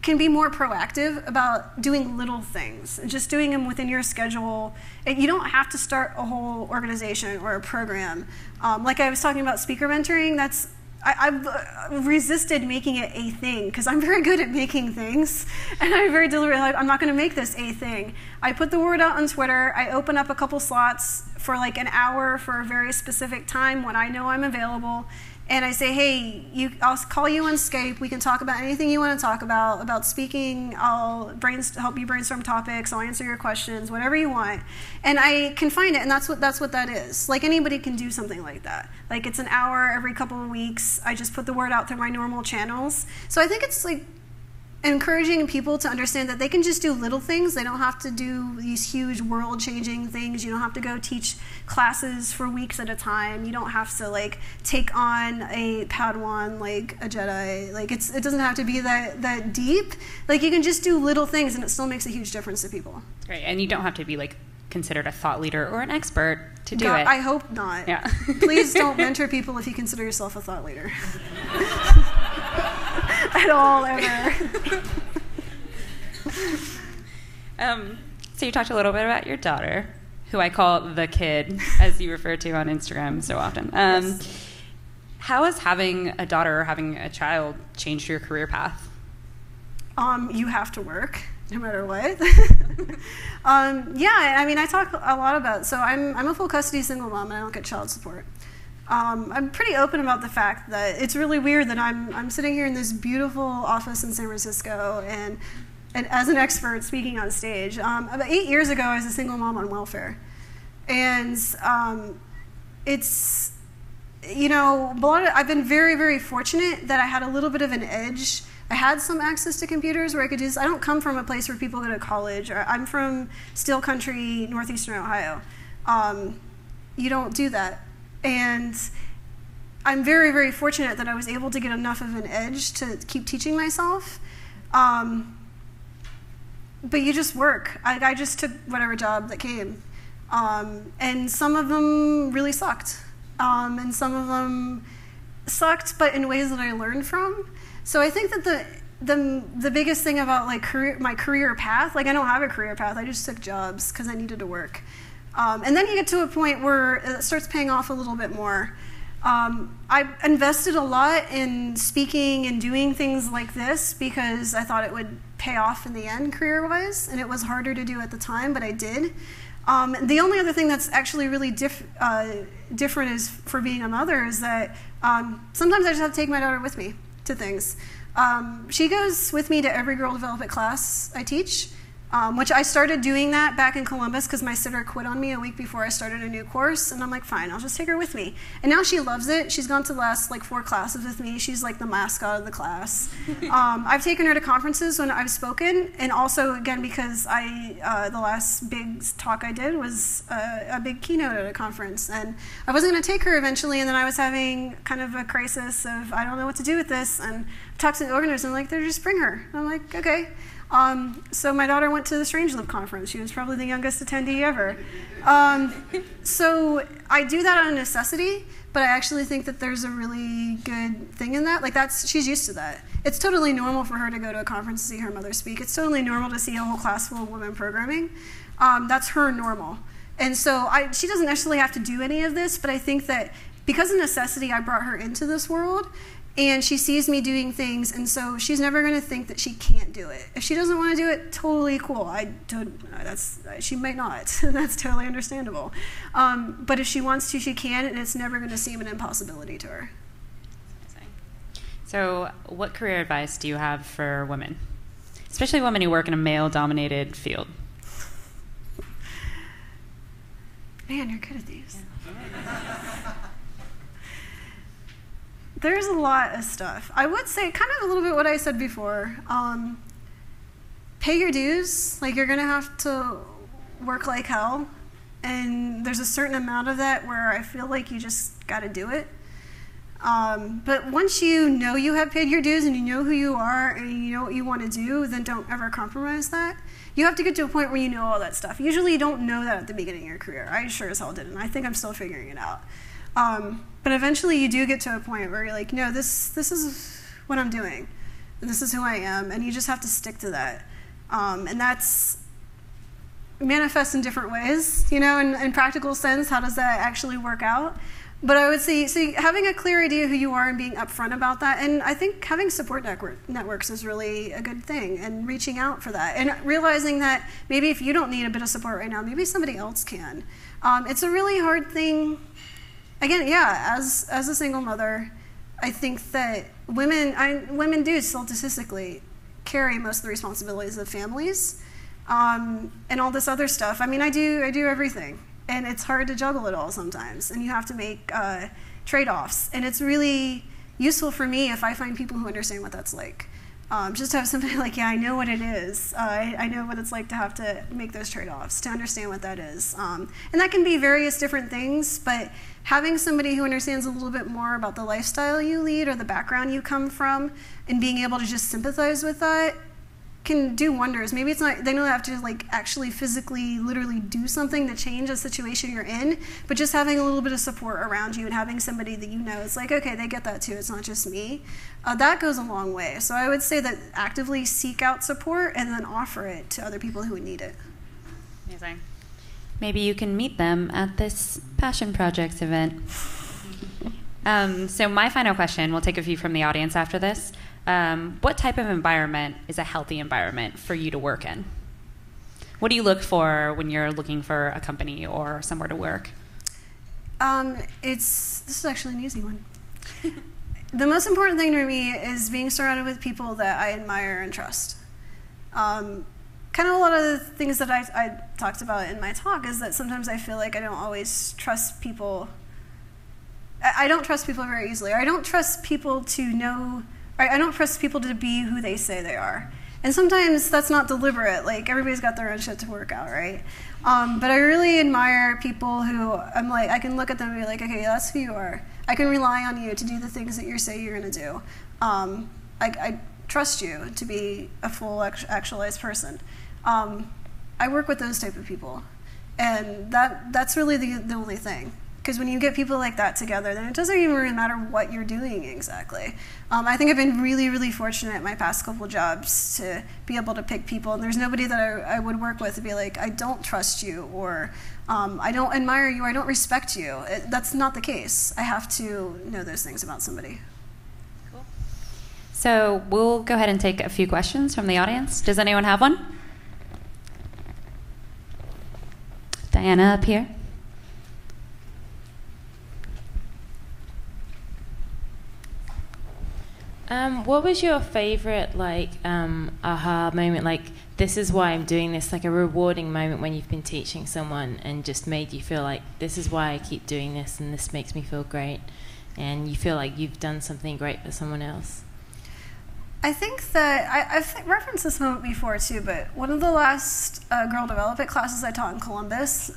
can be more proactive about doing little things, and just doing them within your schedule. You don't have to start a whole organization or a program. Like I was talking about speaker mentoring, I've resisted making it a thing because I'm very good at making things, and I'm very deliberate. Like, I'm not going to make this a thing. I put the word out on Twitter. I open up a couple slots for like an hour for a very specific time when I know I'm available, and I say, hey, I'll call you on Skype. We can talk about anything you want to talk about speaking. I'll help you brainstorm topics. I'll answer your questions, whatever you want. And I can find it, and that's what that is. Like anybody can do something like that. Like it's an hour every couple of weeks. I just put the word out through my normal channels. So I think it's like encouraging people to understand that they can just do little things. They don't have to do these huge world-changing things. You don't have to go teach classes for weeks at a time. You don't have to like take on a Padawan like a Jedi. Like it doesn't have to be that deep. Like you can just do little things, and it still makes a huge difference to people. Great, and you don't have to be like considered a thought leader or an expert to do it. I hope not. Yeah. Please don't mentor people if you consider yourself a thought leader. At all, ever. So you talked a little bit about your daughter, who I call the kid, as you refer to on Instagram so often. Yes. How has having a daughter or having a child changed your career path? You have to work, no matter what. Yeah, I mean, I talk a lot about, so I'm a full custody single mom, and I don't get child support. I'm pretty open about the fact that it's really weird that I'm sitting here in this beautiful office in San Francisco, and and as an expert speaking on stage. About 8 years ago, I was a single mom on welfare. And it's, you know, I've been very, very fortunate that I had a little bit of an edge. I had some access to computers where I could I don't come from a place where people go to college. I'm from Steel Country, northeastern Ohio. You don't do that. And I'm very, very fortunate that I was able to get enough of an edge to keep teaching myself. But you just work. I just took whatever job that came. And some of them really sucked. And some of them sucked, but in ways that I learned from. So I think that the biggest thing about like my career path, like I don't have a career path, I just took jobs because I needed to work. And then you get to a point where it starts paying off a little bit more. I invested a lot in speaking and doing things like this because I thought it would pay off in the end career-wise, and it was harder to do at the time, but I did. The only other thing that's actually really different is for being a mother is that sometimes I just have to take my daughter with me to things. She goes with me to every Girl Develop It class I teach, which I started doing that back in Columbus because my sitter quit on me a week before I started a new course, and I'm like, fine, I'll just take her with me. And now she loves it. She's gone to the last like 4 classes with me. She's like the mascot of the class. I've taken her to conferences when I've spoken, and also again because the last big talk I did was a big keynote at a conference, and I wasn't going to take her eventually, and then I was having kind of a crisis of I don't know what to do with this, and I talked to the organizers and like, they're just bring her. And I'm like, okay. So my daughter went to the Strangelove conference. She was probably the youngest attendee ever. So I do that out of necessity, but I actually think that there's a really good thing in that. Like she's used to that. It's totally normal for her to go to a conference and see her mother speak. It's totally normal to see a whole class full of women programming. That's her normal. And so she doesn't necessarily have to do any of this, but I think that because of necessity, I brought her into this world. And she sees me doing things, and so she's never going to think that she can't do it. If she doesn't want to do it, totally cool. She might not. That's totally understandable. But if she wants to, she can, and it's never going to seem an impossibility to her. So what career advice do you have for women, especially women who work in a male-dominated field? Man, you're good at these. Yeah. There's a lot of stuff. I would say kind of a little bit what I said before. Pay your dues. Like you're going to have to work like hell. And there's a certain amount of that where I feel like you just got to do it. But once you know you have paid your dues and you know who you are and you know what you want to do, then don't ever compromise that. You have to get to a point where you know all that stuff. Usually you don't know that at the beginning of your career. I sure as hell didn't. I think I'm still figuring it out. But eventually you do get to a point where you're like, no, this is what I'm doing. And this is who I am. And you just have to stick to that. And that's manifests in different ways, you know, in practical sense. How does that actually work out? But I would say, so having a clear idea who you are and being upfront about that, and I think having support networks is really a good thing, and reaching out for that, and realizing that maybe if you don't need a bit of support right now, maybe somebody else can. It's a really hard thing. Again, yeah, as a single mother, I think that women do still statistically carry most of the responsibilities of families, and all this other stuff. I mean, I do everything. And it's hard to juggle it all sometimes, and you have to make trade-offs. And it's really useful for me if I find people who understand what that's like. Just to have somebody like, yeah, I know what it is. I know what it's like to have to make those trade-offs, to understand what that is. And that can be various different things, but having somebody who understands a little bit more about the lifestyle you lead or the background you come from, and being able to just sympathize with that, can do wonders. Maybe it's not, they don't have to like actually physically literally do something to change a situation you're in, but just having a little bit of support around you and having somebody that you know, it's like, okay, they get that too, it's not just me. That goes a long way. So I would say that actively seek out support and then offer it to other people who would need it. Amazing. Maybe you can meet them at this Passion Projects event. So my final question, we'll take a few from the audience after this. What type of environment is a healthy environment for you to work in? What do you look for when you're looking for a company or somewhere to work? This is actually an easy one. The most important thing to me is being surrounded with people that I admire and trust. Kind of a lot of the things that I talked about in my talk is that sometimes I feel like I don't always trust people. I don't trust people very easily, or I don't trust people to know, or I don't trust people to be who they say they are. And sometimes that's not deliberate, like everybody's got their own shit to work out, right? But I really admire people who I'm like, I can look at them and be like, okay, that's who you are. I can rely on you to do the things that you say you're gonna do. I trust you to be a full actualized person. I work with those type of people, and that's really the only thing. Because when you get people like that together, then it doesn't even really matter what you're doing exactly. I think I've been really, really fortunate at my past couple jobs to be able to pick people, and there's nobody that I would work with to be like, I don't trust you, or I don't admire you, or I don't respect you. That's not the case. I have to know those things about somebody. Cool. So we'll go ahead and take a few questions from the audience. Does anyone have one? Diana up here. What was your favorite aha moment? Like, this is why I'm doing this. Like a rewarding moment when you've been teaching someone and just made you feel like this is why I keep doing this, and this makes me feel great, and you feel like you've done something great for someone else. I think that I've referenced this moment before too, but one of the last girl development classes I taught in Columbus,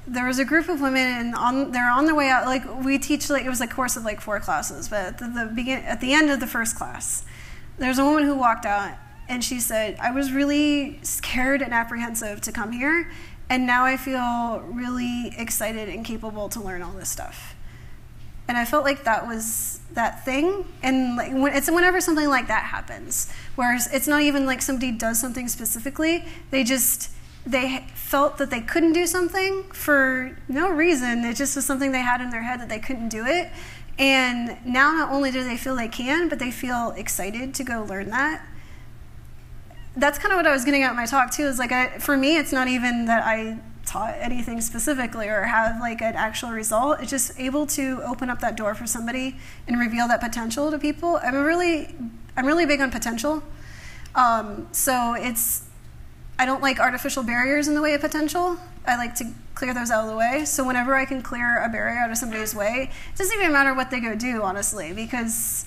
there was a group of women, and they're on their way out. Like, we teach, like, it was a course of like 4 classes, but at the end of the first class, there's a woman who walked out, and she said, I was really scared and apprehensive to come here, and now I feel really excited and capable to learn all this stuff. And I felt like that was that thing, and like it's whenever something like that happens, where it's not even like somebody does something specifically, they felt that they couldn't do something for no reason. It just was something they had in their head that they couldn't do it. And now not only do they feel they can, but they feel excited to go learn that. That's kind of what I was getting at in my talk too, is like, for me, it's not even that I taught anything specifically or have like an actual result. It's just able to open up that door for somebody and reveal that potential to people. I'm really big on potential. So I don't like artificial barriers in the way of potential. I like to clear those out of the way. So whenever I can clear a barrier out of somebody's way, it doesn't even matter what they go do, honestly, because,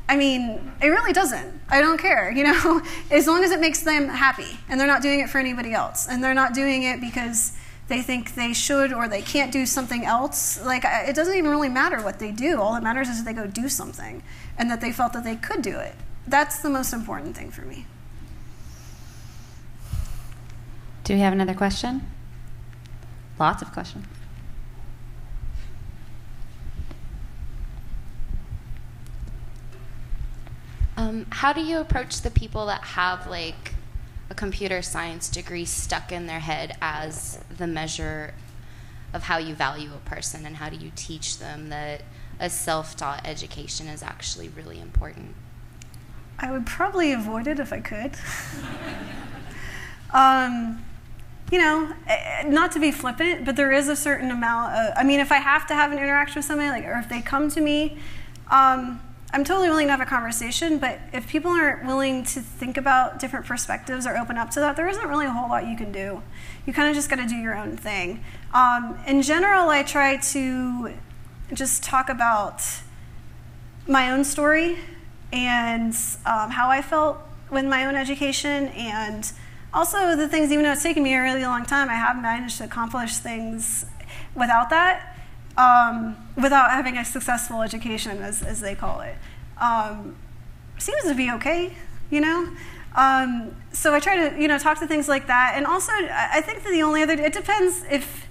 I mean, it really doesn't. I don't care, you know? As long as it makes them happy, and they're not doing it for anybody else, and they're not doing it because they think they should or they can't do something else. Like, it doesn't even really matter what they do. All that matters is that they go do something, and that they felt that they could do it. That's the most important thing for me. Do we have another question? Lots of questions. How do you approach the people that have like a computer science degree stuck in their head as the measure of how you value a person, and how do you teach them that a self-taught education is actually really important? I would probably avoid it if I could. You know, not to be flippant, but there is a certain amount of, I mean, if I have to have an interaction with somebody, like, or if they come to me, I'm totally willing to have a conversation, but if people aren't willing to think about different perspectives or open up to that, there isn't really a whole lot you can do. You kind of just got to do your own thing. In general, I try to just talk about my own story and how I felt with my own education, and also the things, even though it's taken me a really long time, I have managed to accomplish things without that, without having a successful education, as they call it. Seems to be okay, you know? So I try to, you know, talk to things like that. And also, I think that the only other, it depends if,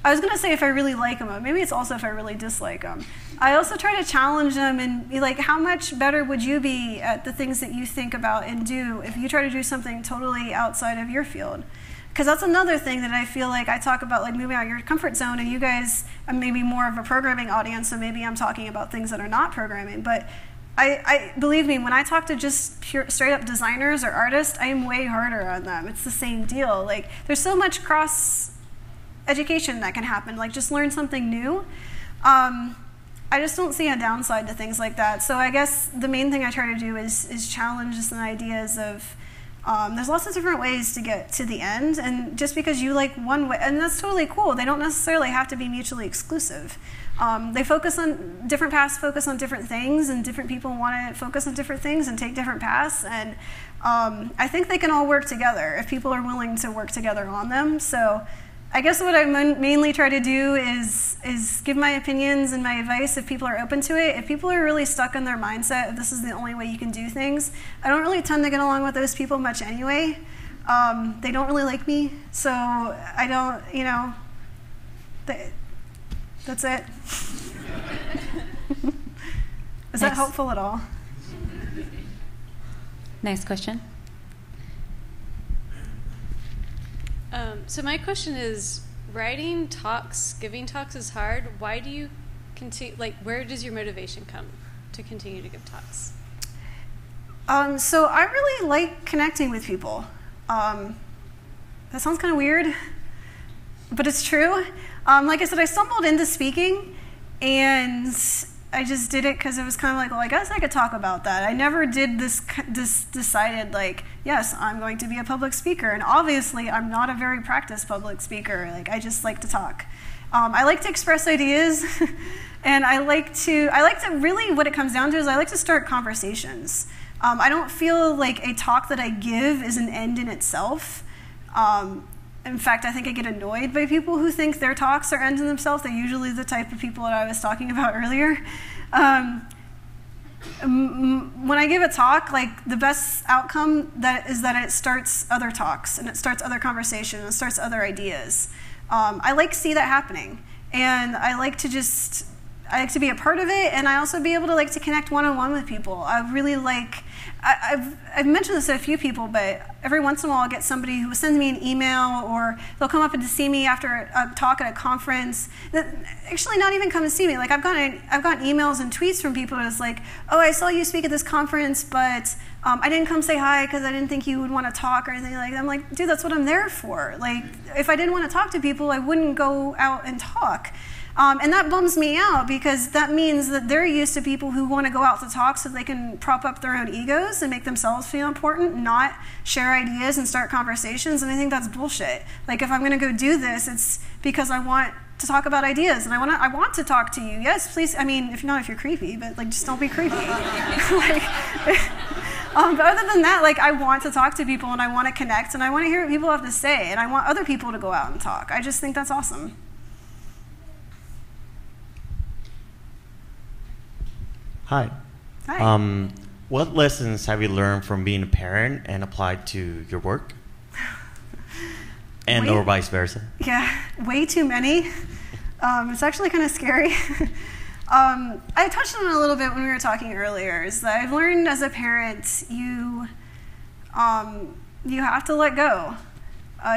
I was gonna say if I really like them, but maybe it's also if I really dislike them. I also try to challenge them and be like, how much better would you be at the things that you think about and do if you try to do something totally outside of your field? Because that's another thing that I feel like I talk about, like moving out of your comfort zone, and you guys are maybe more of a programming audience, so maybe I'm talking about things that are not programming. But I believe me, when I talk to just pure, straight up designers or artists, I am way harder on them. It's the same deal. Like, there's so much cross education that can happen. Like, just learn something new. I just don't see a downside to things like that. So I guess the main thing I try to do is challenge some ideas of, there's lots of different ways to get to the end, and just because you like one way, and that's totally cool, they don't necessarily have to be mutually exclusive. They focus on, different paths focus on different things, and different people want to focus on different things and take different paths, and I think they can all work together if people are willing to work together on them. So I guess what I mainly try to do is give my opinions and my advice if people are open to it. If people are really stuck in their mindset of this is the only way you can do things, I don't really tend to get along with those people much anyway. They don't really like me, so I don't, that's it. Is that helpful at all? Next question. So my question is, writing talks, giving talks is hard. Why do you continue, where does your motivation come to continue to give talks? So I really like connecting with people. That sounds kind of weird, but it's true. Like I said, I stumbled into speaking, and I just did it because it was kind of like, well, I guess I could talk about that. I never did this decided yes, I'm going to be a public speaker. And obviously, I'm not a very practiced public speaker. I just like to talk. I like to express ideas, and I like to really, what it comes down to is I like to start conversations. I don't feel like a talk that I give is an end in itself. In fact, I think I get annoyed by people who think their talks are ends in themselves. They're usually the type of people that I was talking about earlier. When I give a talk, the best outcome is that it starts other talks, and it starts other conversations, and it starts other ideas. I like to see that happening, and I like to be a part of it, and I also be able to to connect one-on-one with people. I really I've mentioned this to a few people, but every once in a while I'll get somebody who will send me an email, or they'll come up and to see me after a talk at a conference. Actually, not even come to see me. I've gotten emails and tweets from people that's oh, I saw you speak at this conference, but I didn't come say hi because I didn't think you would want to talk or anything like that. I'm like, dude, that's what I'm there for. If I didn't want to talk to people, I wouldn't go out and talk. And that bums me out, because that means that they're used to people who want to go out to talk so they can prop up their own egos and make themselves feel important, not share ideas and start conversations. And I think that's bullshit. If I'm going to go do this, it's because I want to talk about ideas, and I want to talk to you. Yes, please. I mean, if you're creepy, but just don't be creepy. But other than that, I want to talk to people, and I want to connect, and I want to hear what people have to say, and I want other people to go out and talk. I just think that's awesome. Hi. Hi. What lessons have you learned from being a parent and applied to your work? And or vice versa? Yeah, way too many. It's actually kind of scary. I touched on it a little bit when we were talking earlier, is that I've learned as a parent, you have to let go.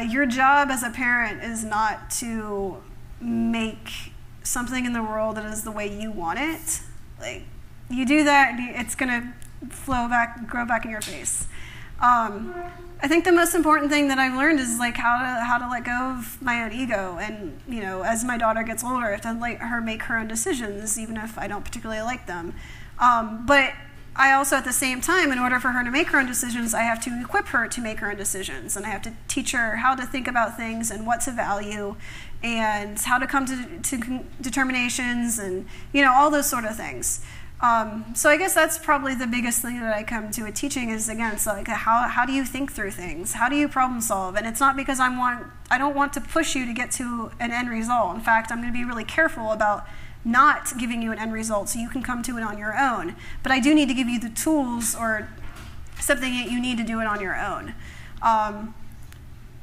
Your job as a parent is not to make something in the world that is the way you want it. You do that, and it's going to grow back in your face. I think the most important thing that I've learned is how to let go of my own ego, and as my daughter gets older, I have to let her make her own decisions, even if I don't particularly like them. But I also, at the same time, in order for her to make her own decisions, I have to equip her to make her own decisions, and I have to teach her how to think about things and what to value, and how to come to determinations, and all those sort of things. So I guess that's probably the biggest thing that I come to with teaching is, again, it's how do you think through things? How do you problem solve? And it's not because I don't want to push you to get to an end result. In fact, I'm going to be really careful about not giving you an end result so you can come to it on your own. But I do need to give you the tools or something that you need to do it on your own.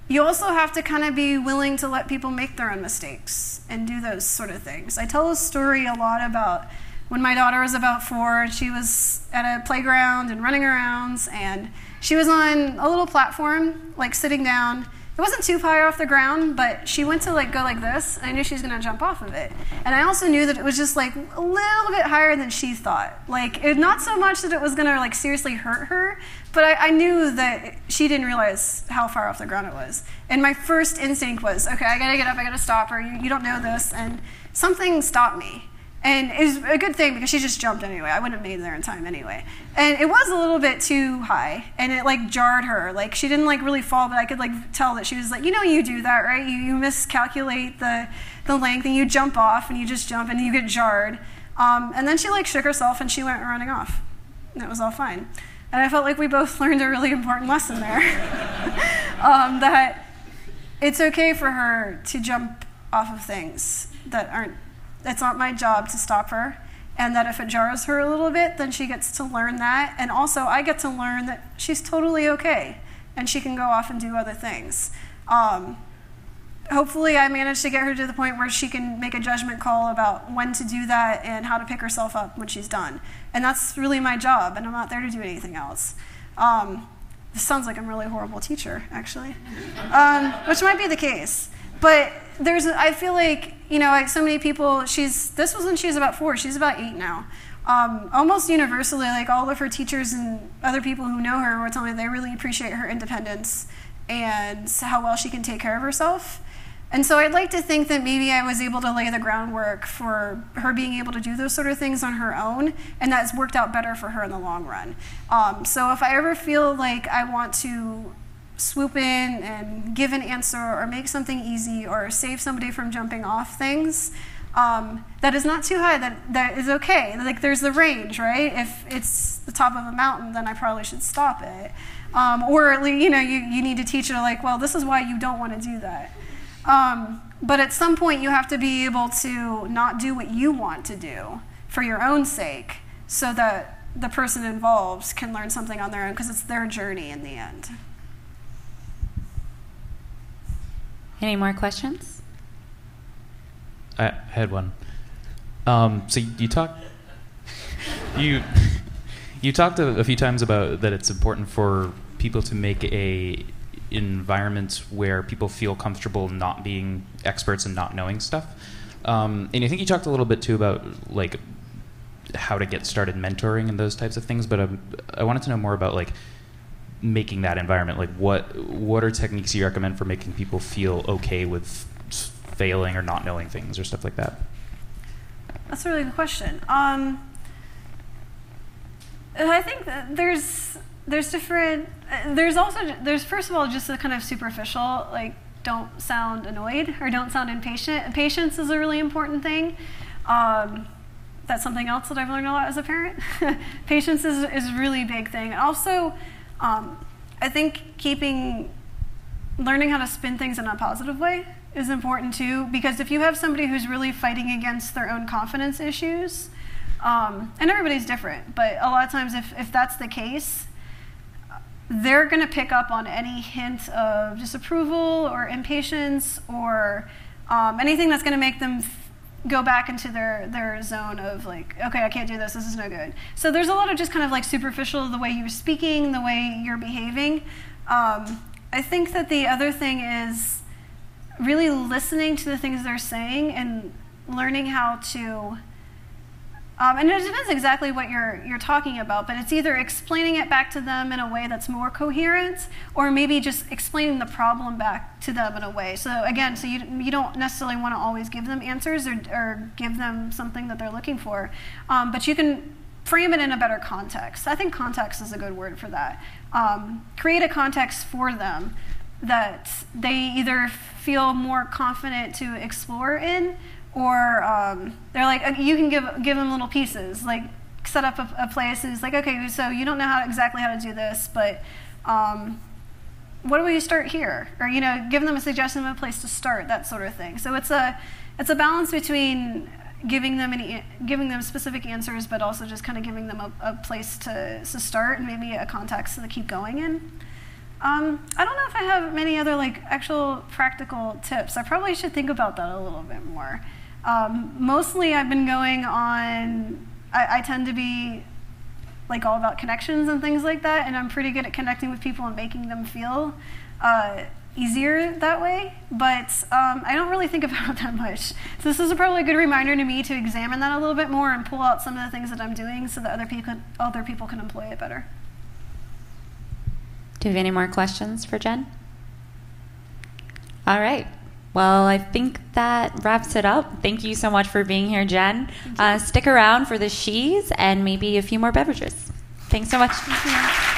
You also have to kind of be willing to let people make their own mistakes and do those sort of things. I tell a story a lot about when my daughter was about 4, she was at a playground and running around, and she was on a little platform, sitting down. It wasn't too high off the ground, but she went to go like this, and I knew she was going to jump off of it. And I also knew that it was just a little bit higher than she thought. Not so much that it was going to seriously hurt her, but I knew that she didn't realize how far off the ground it was. And my first instinct was, okay, I got to get up, I got to stop her. You don't know this. And something stopped me. And it was a good thing because she just jumped anyway. I wouldn't have made it there in time anyway. And it was a little bit too high, and it like jarred her. Like she didn't like really fall, but I could like tell that she was like, you do that, right? You miscalculate the length, and you jump off, and you just jump, and you get jarred. And then she like shook herself, and she went running off. And it was all fine. And I felt like we both learned a really important lesson there. That it's okay for her to jump off of things that aren't, it's not my job to stop her. And that if it jars her a little bit, then she gets to learn that. And also I get to learn that she's totally okay and she can go off and do other things. Hopefully I managed to get her to the point where she can make a judgment call about when to do that and how to pick herself up when she's done. And that's really my job, and I'm not there to do anything else. This sounds like I'm a really horrible teacher, actually, which might be the case. But I feel like, like so many people, this was when she was about 4, she's about 8 now. Almost universally, like all of her teachers and other people who know her were telling me they really appreciate her independence and how well she can take care of herself. And so I'd like to think that maybe I was able to lay the groundwork for her being able to do those sort of things on her own, and that's worked out better for her in the long run. So if I ever feel like I want to swoop in and give an answer or make something easy or save somebody from jumping off things, that is not too high, that is okay. Like there's the range, right? If it's the top of a mountain, then I probably should stop it. Or at least, you need to teach her like, well, this is why you don't want to do that. But at some point you have to be able to not do what you want to do for your own sake so that the person involved can learn something on their own because it's their journey in the end. Any more questions? I had one. So you talked a few times about that it's important for people to make a environment where people feel comfortable not being experts and not knowing stuff. And I think you talked a little bit too about like how to get started mentoring and those types of things. But I wanted to know more about like making that environment. Like what are techniques you recommend for making people feel okay with failing or not knowing things or stuff like that? That's a really good question. I think that there's different, there's first of all just the kind of superficial, like don't sound annoyed or don't sound impatient. Patience is a really important thing. That's something else that I've learned a lot as a parent. Patience is a really big thing. And also, I think learning how to spin things in a positive way is important too, because if you have somebody who's really fighting against their own confidence issues, and everybody's different, but a lot of times if that's the case, they're going to pick up on any hint of disapproval or impatience or anything that's going to make them go back into their zone of like, okay, I can't do this is no good. So there's a lot of just kind of like superficial, the way you're speaking, the way you're behaving. I think that the other thing is really listening to the things they're saying and learning how to, and it depends exactly what you're talking about, but it's either explaining it back to them in a way that's more coherent, or maybe just explaining the problem back to them in a way. So again, so you don't necessarily want to always give them answers or give them something that they're looking for, but you can frame it in a better context. I think context is a good word for that. Create a context for them that they either feel more confident to explore in, or they're like, you can give them little pieces, like set up a place. And it's like, okay, so you don't know exactly how to do this, but what do we start here? Or give them a suggestion of a place to start, that sort of thing. So it's a balance between giving them specific answers, but also just kind of giving them a place to start and maybe a context to keep going in. I don't know if I have many other like actual practical tips. I probably should think about that a little bit more. Mostly I've been going on, I tend to be like all about connections and things like that, and I'm pretty good at connecting with people and making them feel easier that way, but I don't really think about it that much. So this is probably a good reminder to me to examine that a little bit more and pull out some of the things that I'm doing so that other people can employ it better. Do you have any more questions for Jen? All right. Well, I think that wraps it up. Thank you so much for being here, Jen. Stick around for the she's and maybe a few more beverages. Thanks so much. Thank you.